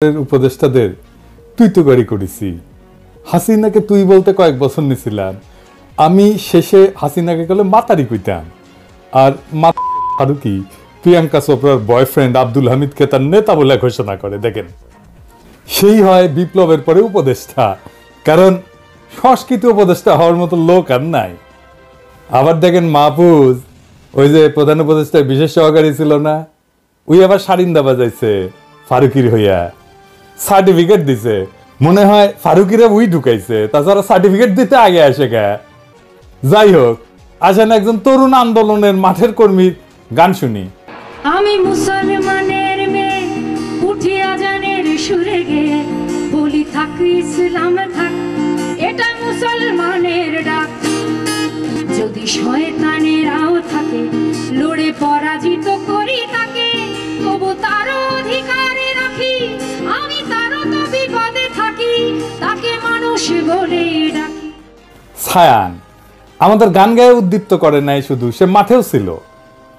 উপদেষ্টাদের তুই তো গাড়ি করেছি। হাসিনাকে তুই বলতে কয়েক বছর নিছিলাম, আমি শেষে হাসিনাকে গেলে মাতারি কইতাম। আর ফারুকি প্রিয়াঙ্কা চোপড়ার বয়ফ্রেন্ড আব্দুল হামিদকে তার নেতা বলে ঘোষণা করে। দেখেন, সেই হয় বিপ্লবের পরে উপদেষ্টা, কারণ সংস্কৃতি উপদেষ্টা হওয়ার মতো লোক আর নাই। আবার দেখেন মাহফুজ, ওই যে প্রধান উপদেষ্টা বিশেষ সহকারী ছিল না, ওই আবার সারিন্দা বাজাইছে ফারুকির হইয়া, সার্টিফিকেট দিছে। মনে হয় ফারুকিরা ওই ঢুকাইছে, তাছাড়া সার্টিফিকেট দিতে আগে আসে গে। যাই হোক, আসেন একজন তরুণ আন্দোলনের মাঠের কর্মীর গান শুনি। আমি মুসলমানের মেয়ে, উঠি আজানের সুরে গে বলি থাক ইসলাম থাক, এটা মুসলমানের ডাক। যদি শয়তানেরাও থাকে, লড়ে পরাজিত করি তাকে, তবু তার অধিকারে রাখি, আমি তারও তো বিপদে থাকি, তাকে মানুষ বলে ডাকি। ছায়ান আমাদের গান গায়ে উদ্দীপ্ত করে নাই শুধু, সে মাঠেও ছিল।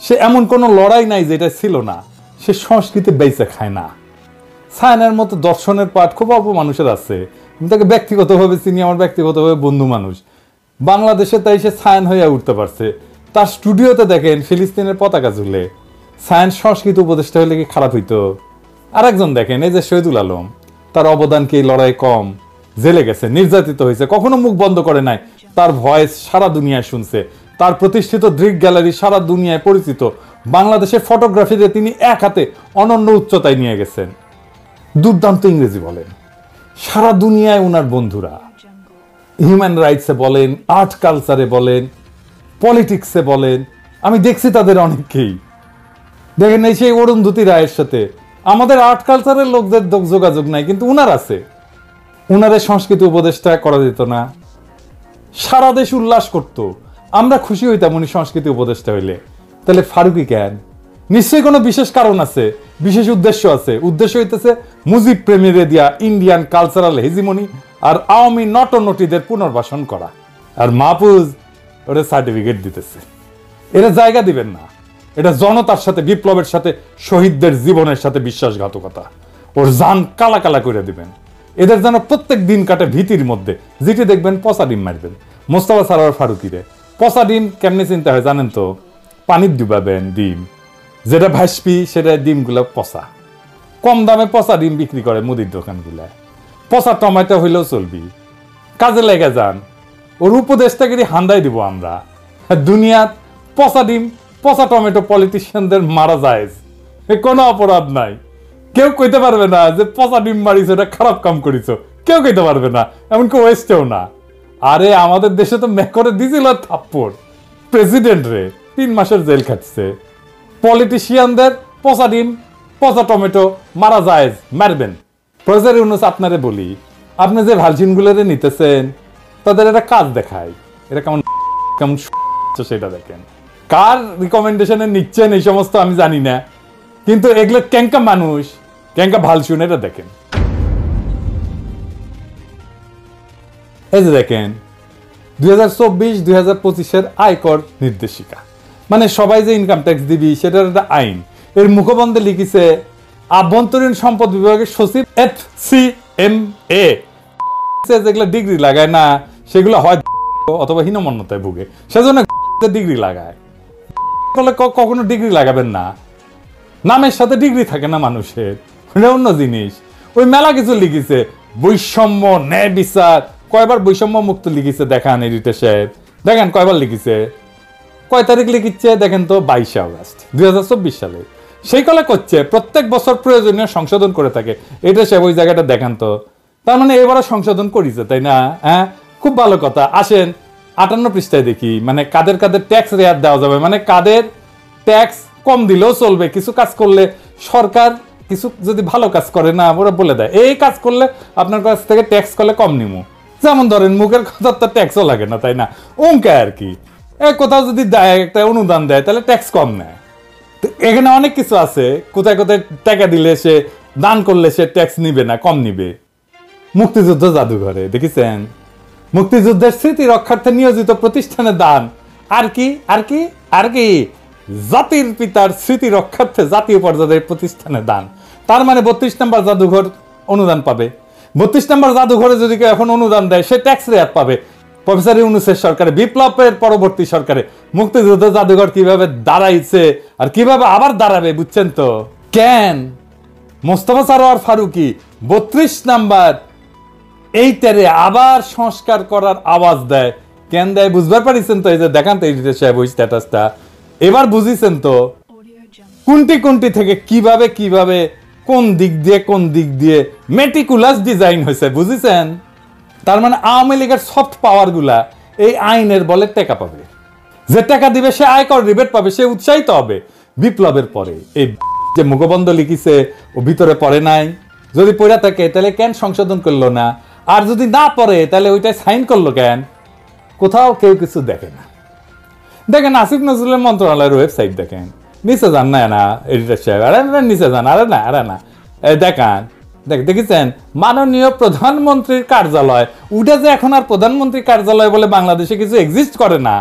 সে এমন কোনো লড়াই নাই যেটা ছিল না। সে সংস্কৃতি বেঁচে খায় না। ছায়ানের মতো দর্শনের পাঠ খুব অল্প মানুষের আছে। আমি তাকে ব্যক্তিগতভাবে চিনি, আমার ব্যক্তিগতভাবে বন্ধু মানুষ। বাংলাদেশে তাই সে ছায়ান হইয়া উঠতে পারছে। তার স্টুডিওতে দেখেন ফিলিস্তিনের পতাকা ঝুলে। ছায়ান সংস্কৃতি উপদেষ্টা হইলে কি খারাপ হইতো? আর একজন দেখেন, এই যে শহীদুল আলম, তার অবদান কি লড়াই কম? জেলে গেছে, নির্যাতিত হয়েছে, কখনো মুখ বন্ধ করে নাই। তার ভয়েস সারা দুনিয়ায় শুনছে। তার প্রতিষ্ঠিত দৃক গ্যালারি সারা দুনিয়ায় পরিচিত। বাংলাদেশের ফটোগ্রাফিতে তিনি এক হাতে অনন্য উচ্চতায় নিয়ে গেছেন। দুর্দান্ত ইংরেজি বলেন। সারা দুনিয়ায় ওনার বন্ধুরা, হিউম্যান রাইটসে বলেন, আর্ট কালচারে বলেন, পলিটিক্সে বলেন, আমি দেখছি তাদের অনেককেই। দেখেন এই সেই অরুন্ধতী রায়ের সাথে আমাদের আর্ট কালচারের লোকদের যোগাযোগ নাই, কিন্তু উনার আছে। উনারের সংস্কৃতি উপদেষ্টা করা যেত না? সারা দেশ উল্লাস করত, আমরা খুশি হইতাম উনি সংস্কৃতি উপদেষ্টা হইলে। তাহলে ফারুকি কেন? নিশ্চয়ই কোনো বিশেষ কারণ আছে, বিশেষ উদ্দেশ্য আছে। উদ্দেশ্য হইতেছে মুজিব প্রেমীরে দিয়া ইন্ডিয়ান কালচারাল হেজিমনি আর আওয়ামী নটনটিদের পুনর্বাসন করা। আর মাহফুজ ওরা সার্টিফিকেট দিতেছে। এরা জায়গা দিবেন না। এটা জনতার সাথে, বিপ্লবের সাথে, শহীদদের জীবনের সাথে বিশ্বাসঘাতকতা। ওর জান কালা কালা করে দিবেন। এদের যেন প্রত্যেক দিন কাটে ভীতির মধ্যে। যেটি দেখবেন পচা ডিম মারবেন। মোস্তফা সারোয়ার ফারুকিরে পচা ডিম কেমনি চিন্তা হয় জানেন তো? পানির ডুবাবেন ডিম, যেটা ভাসপি সেটা ডিমগুলো পচা। কম দামে পচা ডিম বিক্রি করে মুদির দোকানগুলায়। পচা টমেটো হইলেও চলবি, কাজে লেগে যান। ওর উপদেশটাকে হান্দাই দিব আমরা। দুনিয়ার পচা ডিম, পচা টমেটো পলিটিশিয়ানদের মারা যায়, কোনো অপরাধ নাই। কেউ কইতে পারবে না যে পচা ডিম মারিস, এটা খারাপ কাম করিস, কেউ কইতে পারবে না, এমনকি ওয়েস্টেও না। আরে আমাদের দেশে তো মেকরে দিছিল থাপ্পড় প্রেসিডেন্ট রে, 3 মাসের জেল খাটছে। পলিটিশিয়ানদের পচা ডিম, পচা টমেটো মারা যায়, মারবেন। প্রফেসর ইউনূস আপনারে বলি, আপনি যে ভালচিনগুলোরে নিতেছেন তাদের একটা কাজ দেখায়, এটা কেমন কেমন সেটা দেখেন। কার রিকমেন্ডেশনে নিচ্ছেন এই সমস্ত আমি জানি না, কিন্তু এগুলো ক্যাঙ্কা মানুষ, ক্যাঙ্কা ভাল শুনে এটা দেখেন। এই যে দেখেন 2024-2025 আয়কর নির্দেশিকা, মানে সবাই যে ইনকাম ট্যাক্স দিবি সেটার একটা আইন। এর মুখবন্ধে লিখিছে আভ্যন্তরীণ সম্পদ বিভাগের সচিব FCMA। যেগুলো ডিগ্রি লাগায় না সেগুলো হয় অথবা হীনমন্যতায় ভুগে, সেজন্য ডিগ্রি লাগায়। কখনো ডিগ্রি লাগাবেন না, নামের সাথে ডিগ্রি থাকে না মানুষের, অন্য জিনিস। ওই মেলা কিছু লিখিছে, বৈষম্য, ন্যায় বিচার, কয়বার বৈষম্য মুক্ত লিখিছে দেখান এডিটর সাহেব, দেখেন কয়বার লিখিছে, কয় তারিখ লিখিচ্ছে দেখেন তো, 22 আগস্ট 2024 সালে। সেই কলে করছে প্রত্যেক বছর প্রয়োজনীয় সংশোধন করে থাকে এটা সাহেব, ওই জায়গাটা দেখান তো। তার মানে এবারও সংশোধন করেছে, তাই না? হ্যাঁ, খুব ভালো কথা। আসেন 58 পৃষ্ঠায় দেখি, মানে কাদের কাদের ট্যাক্স রেয়াত দেওয়া যাবে, মানে কাদের ট্যাক্স কম দিলেও চলবে। কিছু কাজ করলে সরকার, কিছু যদি ভালো কাজ করে না, ওরা বলে দেয় এই কাজ করলে আপনার কাছ থেকে ট্যাক্স করলে কম নিমু। যেমন ধরেন মুখের কথা তো ট্যাক্সও লাগে না, তাই না? অঙ্কে আর কি, কোথাও যদি দেয় একটা অনুদান দেয় তাহলে ট্যাক্স কম নেয়। তো এখানে অনেক কিছু আছে, কোথায় কোথায় টাকা দিলে সে, দান করলে সে ট্যাক্স নিবে না, কম নিবে। মুক্তিযুদ্ধ জাদুঘরে দেখেছেন, মুক্তিযুদ্ধের স্মৃতি রক্ষার্থে নিয়োজিত প্রতিষ্ঠানের দান। আর কি আর কি আর কি, জাতির পিতার স্মৃতি রক্ষার্থে জাতীয় পর্যায়ের প্রতিষ্ঠানের দান। তার মানে 32 নম্বর জাদুঘর অনুদান পাবে। 32 নম্বর জাদুঘরে যদি কেউ এখন অনুদান দেয় সে ট্যাক্স রেয়াত পাবে। প্রফেসর ইউনূসের সরকারে, বিপ্লবের পরবর্তী সরকারে মুক্তিযুদ্ধ জাদুঘর কিভাবে দাঁড়াইছে আর কিভাবে আবার দাঁড়াবে বুঝছেন তো? কেন মোস্তফা সরোয়ার ফারুকী 32 নাম্বার এইটারে আবার সংস্কার করার আওয়াজ দেয়? কেন দেয় বুঝবার পারিছেন তো? এই যে দেখান তো এডিটর সাহেব ওই স্ট্যাটাসটা, এবার বুঝিছেন তো কোনটি কোনটি থেকে কিভাবে কিভাবে কোন দিক দিয়ে মেটিকুলাস ডিজাইন হয়েছে, বুঝিছেন? তার মানে আওয়ামী লীগের সফট পাওয়ার গুলা এই আইনের বলে টাকা পাবে। যে টাকা দিবে সে আয়কর রিবেট পাবে, সে উৎসাহিত হবে। বিপ্লবের পরে এই যে মুখবন্ধ লিখিছে ও ভিতরে পড়ে নাই, যদি পড়ে থাকে তাহলে কেন সংশোধন করলো না? আর যদি না পড়ে তাহলে ওইটা সাইন করলো কেন? কোথাও কেউ কিছু দেখে না। দেখেন আসিফ নজরুলের মন্ত্রণালয়ের ওয়েবসাইট দেখেন, নিচে যান না এডিটর সাহেব, আরে নিচে যান, আরে না দেখান, দেখেছেন মাননীয় প্রধানমন্ত্রীর কার্যালয়। ওটা যে এখন আর প্রধানমন্ত্রীর কার্যালয় বলে বাংলাদেশে কিছু এক্সিস্ট করে না,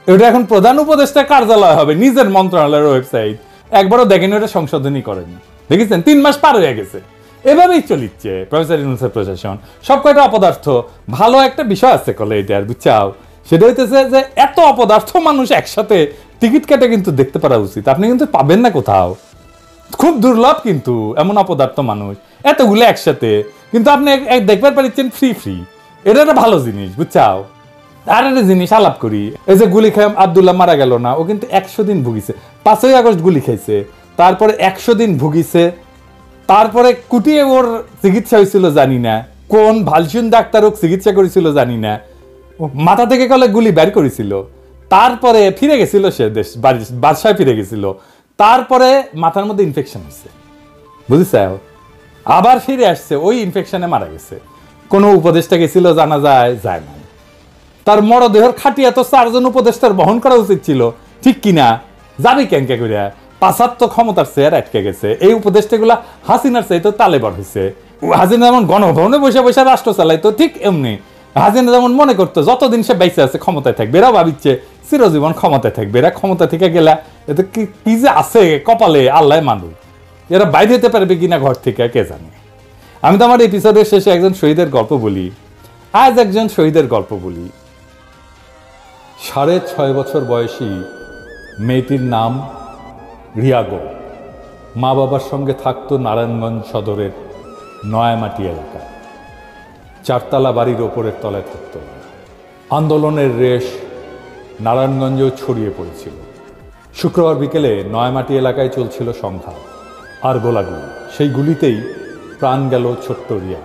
ওটা এখন প্রধান উপদেষ্টার কার্যালয় হবে, নিজের মন্ত্রণালয়ের ওয়েবসাইট। একবারও দেখেন ওটা সংশোধনই করেনি, দেখেছেন 3 মাস পার হয়ে গেছে। এভাবেই চলিচ্ছে প্রফেসর ইউনূসের প্রশাসন। সব কয়টা অপদার্থ। ভালো একটা বিষয় আছে কলে এটার, বুঝছাও? সেটা হইতেছে যে এত অপদার্থ মানুষ একসাথে টিকিট কেটে কিন্তু দেখতে পারা উচিত। আপনি কিন্তু পাবেন না কোথাও, খুব দুর্লভ কিন্তু এমন অপদার্থ মানুষ এতগুলো একসাথে। কিন্তু আপনি দেখবার পারিচ্ছেন ফ্রি, এটা একটা ভালো জিনিস, বুঝছাও? আর একটা জিনিস আলাপ করি, এই যে গুলি খায় আব্দুল্লাহ মারা গেল না, ও কিন্তু 100 দিন ভুগিছে। 5ই আগস্ট গুলি খাইছে, তারপরে 100 দিন ভুগিছে, তারপরে কুটিয়ে ওর চিকিৎসা হয়েছিল জানি না, কোন ভালসুন ডাক্তার ওর চিকিৎসা করেছিল জানি না, মাথা থেকে কলে গুলি বের করেছিল, তারপরে ফিরে গেছিল সে দেশ বাদশায় ফিরে গেছিল, তারপরে মাথার মধ্যে ইনফেকশন হয়েছে, বুঝেছ? আবার ফিরে আসছে, ওই ইনফেকশনে মারা গেছে। কোন উপদেষ্টা গেছিল জানা যায় না। তার মরদেহের খাটিয়া তো 4 জন উপদেষ্টার বহন করা উচিত ছিল, ঠিক কিনা? যাবি কেনকে করিয়া? 75 ক্ষমতার চেয়ার আটকে গেছে। এই উপদেষ্টাগুলা হাসিনার চাইতো তালেবান হয়েছে। হাসিনা যেমন গণভবনে বসে বসে রাষ্ট্র চালাইতো, ঠিক এমনি হাসিনা যেমন মনে করতো যতদিন সে বেঁচে আছে ক্ষমতায় থাকবে, এরা ভাবিচ্ছে চিরজীবন ক্ষমতায় থাকবে। এরা ক্ষমতা থেকে গেলা এতে কি যে আছে কপালে আল্লাহ মানুষ, এরা বাইরে যেতে পারবে কিনা ঘর থেকে কে জানে। আমি তো আমার এপিসোডের শেষে একজন শহীদের গল্প বলি। আজ একজন শহীদের গল্প বলি। 6.5 বছর বয়সী মেয়েটির নাম রিয়াগো। মা বাবার সঙ্গে থাকতো নারায়ণগঞ্জ সদরের নয়ামাটি এলাকায়। 4 তলা বাড়ির ওপরের তলায় থাকতো। আন্দোলনের রেশ নারায়ণগঞ্জেও ছড়িয়ে পড়েছিল। শুক্রবার বিকেলে নয়ামাটি এলাকায় চলছিল সংঘাত আর গোলাগুলি। সেই গুলিতেই প্রাণ গেল ছোট্ট রিয়া।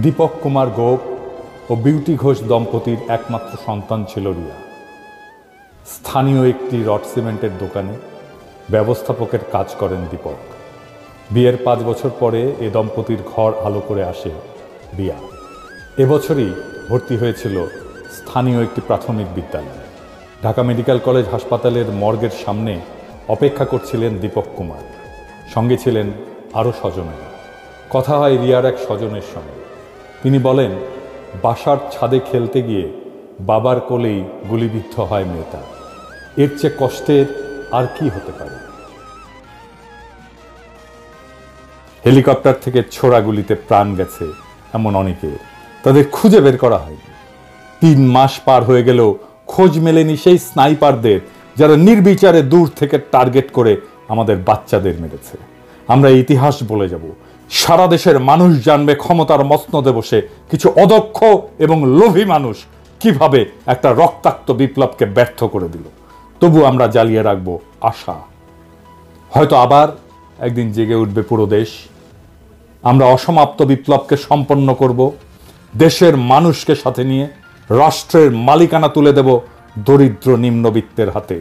দীপক কুমার গোপ ও বিউটি ঘোষ দম্পতির একমাত্র সন্তান ছিল রিয়া। স্থানীয় একটি রড সিমেন্টের দোকানে ব্যবস্থাপকের কাজ করেন দীপক। বিয়ের 5 বছর পরে এ দম্পতির ঘর আলো করে আসে রিয়া। এবছরই ভর্তি হয়েছিল স্থানীয় একটি প্রাথমিক বিদ্যালয়ে। ঢাকা মেডিকেল কলেজ হাসপাতালের মর্গের সামনে অপেক্ষা করছিলেন দীপক কুমার, সঙ্গে ছিলেন আরও স্বজনেরা। কথা হয় রিয়ার এক স্বজনের সঙ্গে। তিনি বলেন, বাসার ছাদে খেলতে গিয়ে বাবার কোলেই গুলিবিদ্ধ হয় মেয়েটা। এর চেয়ে কষ্টের আর কি হতে পারে? হেলিকপ্টার থেকে ছোড়া গুলিতে প্রাণ গেছে এমন অনেকের, তাদের খুঁজে বের করা হয়নি। 3 মাস পার হয়ে গেলেও খোঁজ মেলেনি সেই স্নাইপারদের যারা নির্বিচারে দূর থেকে টার্গেট করে আমাদের বাচ্চাদের মেরেছে। আমরা ইতিহাস বলে যাব, সারা দেশের মানুষ জানবে ক্ষমতার মসনদে বসে কিছু অদক্ষ এবং লোভী মানুষ কিভাবে একটা রক্তাক্ত বিপ্লবকে ব্যর্থ করে দিল। তবু আমরা জ্বালিয়ে রাখবো আশা, হয়তো আবার একদিন জেগে উঠবে পুরো দেশ। আমরা অসমাপ্ত বিপ্লবকে সম্পন্ন করব, দেশের মানুষকে সাথে নিয়ে রাষ্ট্রের মালিকানা তুলে দেব দরিদ্র নিম্নবিত্তের হাতে।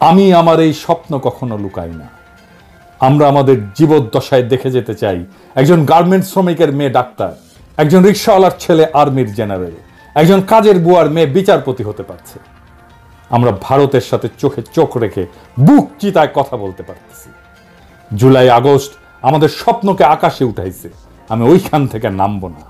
আমি আমার এই স্বপ্ন কখনো লুকাই না। আমরা আমাদের জীবদ্দশায় দেখে যেতে চাই একজন গার্মেন্টস শ্রমিকের মেয়ে ডাক্তার, একজন রিক্সাওয়ালার ছেলে আর্মির জেনারেল, একজন কাজের বুয়ার মেয়ে বিচারপতি হতে পারছে। আমরা ভারতের সাথে চোখে চোখ রেখে বুক চিতায় কথা বলতে পারতেছি। জুলাই আগস্ট আমাদের স্বপ্নকে আকাশে উঠাইছে, আমি ওইখান থেকে নামবো না।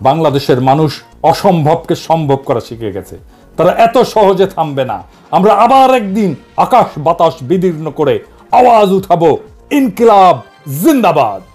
বাংলাদেশের মানুষ অসম্ভবকে সম্ভব করা শিখে গেছে, তারা এত সহজে থামবে না। আমরা আবার একদিন আকাশ বাতাস বিদীর্ণ করে আওয়াজ উঠাবো, ইনকিলাব জিন্দাবাদ।